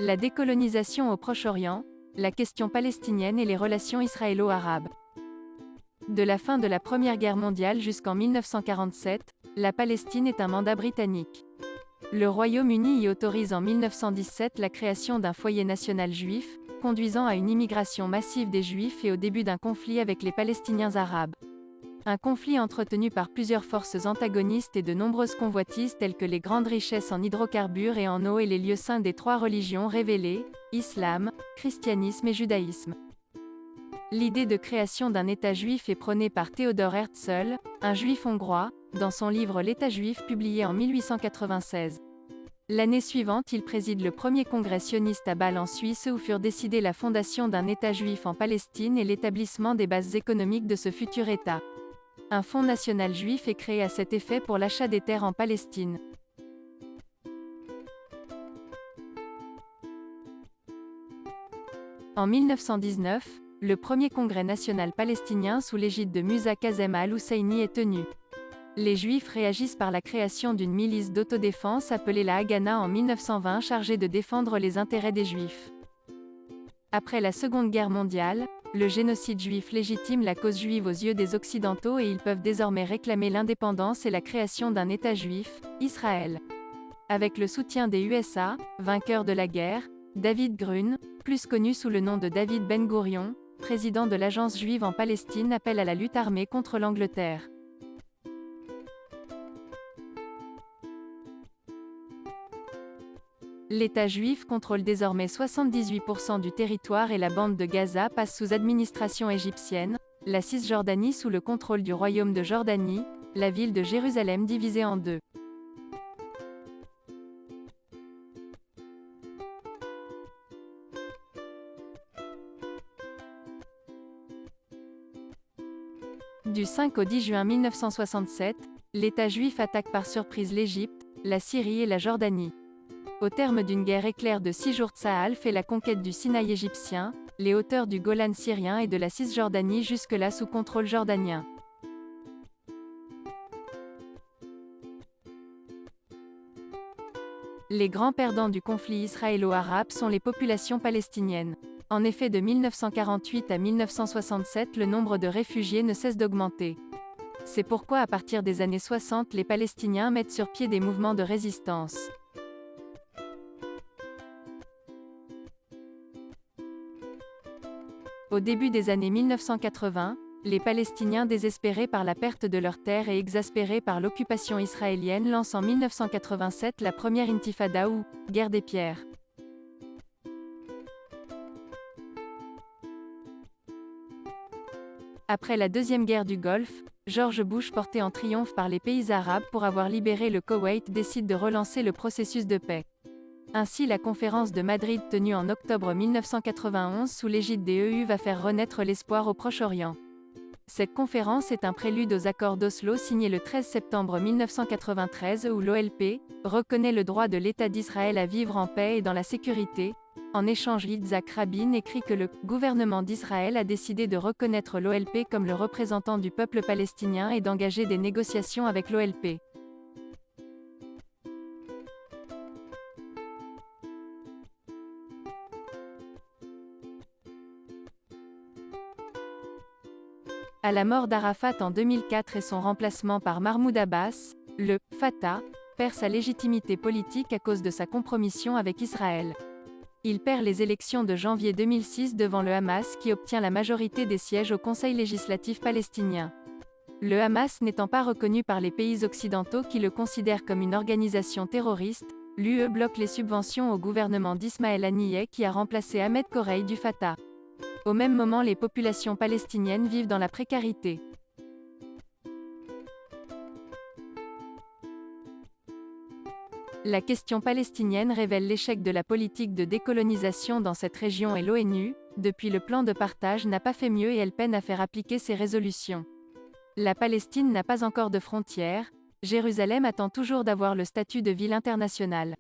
La décolonisation au Proche-Orient, la question palestinienne et les relations israélo-arabes. De la fin de la Première Guerre mondiale jusqu'en 1947, la Palestine est un mandat britannique. Le Royaume-Uni y autorise en 1917 la création d'un foyer national juif, conduisant à une immigration massive des Juifs et au début d'un conflit avec les Palestiniens arabes. Un conflit entretenu par plusieurs forces antagonistes et de nombreuses convoitises telles que les grandes richesses en hydrocarbures et en eau et les lieux saints des trois religions révélées, islam, christianisme et judaïsme. L'idée de création d'un État juif est prônée par Theodor Herzl, un juif hongrois, dans son livre L'État juif publié en 1896. L'année suivante, il préside le premier congrès sioniste à Bâle en Suisse où furent décidées la fondation d'un État juif en Palestine et l'établissement des bases économiques de ce futur État. Un fonds national juif est créé à cet effet pour l'achat des terres en Palestine. En 1919, le premier congrès national palestinien sous l'égide de Musa Kazem al-Husseini est tenu. Les Juifs réagissent par la création d'une milice d'autodéfense appelée la Haganah en 1920 chargée de défendre les intérêts des Juifs. Après la Seconde Guerre mondiale, le génocide juif légitime la cause juive aux yeux des Occidentaux et ils peuvent désormais réclamer l'indépendance et la création d'un État juif, Israël. Avec le soutien des USA, vainqueurs de la guerre, David Grun, plus connu sous le nom de David Ben Gourion, président de l'Agence juive en Palestine, appelle à la lutte armée contre l'Angleterre. L'État juif contrôle désormais 78% du territoire et la bande de Gaza passe sous administration égyptienne, la Cisjordanie sous le contrôle du Royaume de Jordanie, la ville de Jérusalem divisée en deux. Du 5 au 10 juin 1967, l'État juif attaque par surprise l'Égypte, la Syrie et la Jordanie. Au terme d'une guerre éclair de 6 jours, Tsahal fait la conquête du Sinaï égyptien, les hauteurs du Golan syrien et de la Cisjordanie jusque-là sous contrôle jordanien. Les grands perdants du conflit israélo-arabe sont les populations palestiniennes. En effet, de 1948 à 1967, le nombre de réfugiés ne cesse d'augmenter. C'est pourquoi à partir des années 60, les Palestiniens mettent sur pied des mouvements de résistance. Au début des années 1980, les Palestiniens désespérés par la perte de leurs terres et exaspérés par l'occupation israélienne lancent en 1987 la première intifada ou « guerre des pierres ». Après la deuxième guerre du Golfe, George Bush, porté en triomphe par les pays arabes pour avoir libéré le Koweït, décide de relancer le processus de paix. Ainsi, la conférence de Madrid tenue en octobre 1991 sous l'égide des EU va faire renaître l'espoir au Proche-Orient. Cette conférence est un prélude aux accords d'Oslo signés le 13 septembre 1993 où l'OLP reconnaît le droit de l'État d'Israël à vivre en paix et dans la sécurité. En échange, Yitzhak Rabin écrit que le gouvernement d'Israël a décidé de reconnaître l'OLP comme le représentant du peuple palestinien et d'engager des négociations avec l'OLP. À la mort d'Arafat en 2004 et son remplacement par Mahmoud Abbas, le Fatah perd sa légitimité politique à cause de sa compromission avec Israël. Il perd les élections de janvier 2006 devant le Hamas qui obtient la majorité des sièges au Conseil législatif palestinien. Le Hamas n'étant pas reconnu par les pays occidentaux qui le considèrent comme une organisation terroriste, l'UE bloque les subventions au gouvernement d'Ismaël Haniyeh qui a remplacé Ahmed Korey du Fatah. Au même moment, les populations palestiniennes vivent dans la précarité. La question palestinienne révèle l'échec de la politique de décolonisation dans cette région et l'ONU, depuis le plan de partage, n'a pas fait mieux et elle peine à faire appliquer ses résolutions. La Palestine n'a pas encore de frontières, Jérusalem attend toujours d'avoir le statut de ville internationale.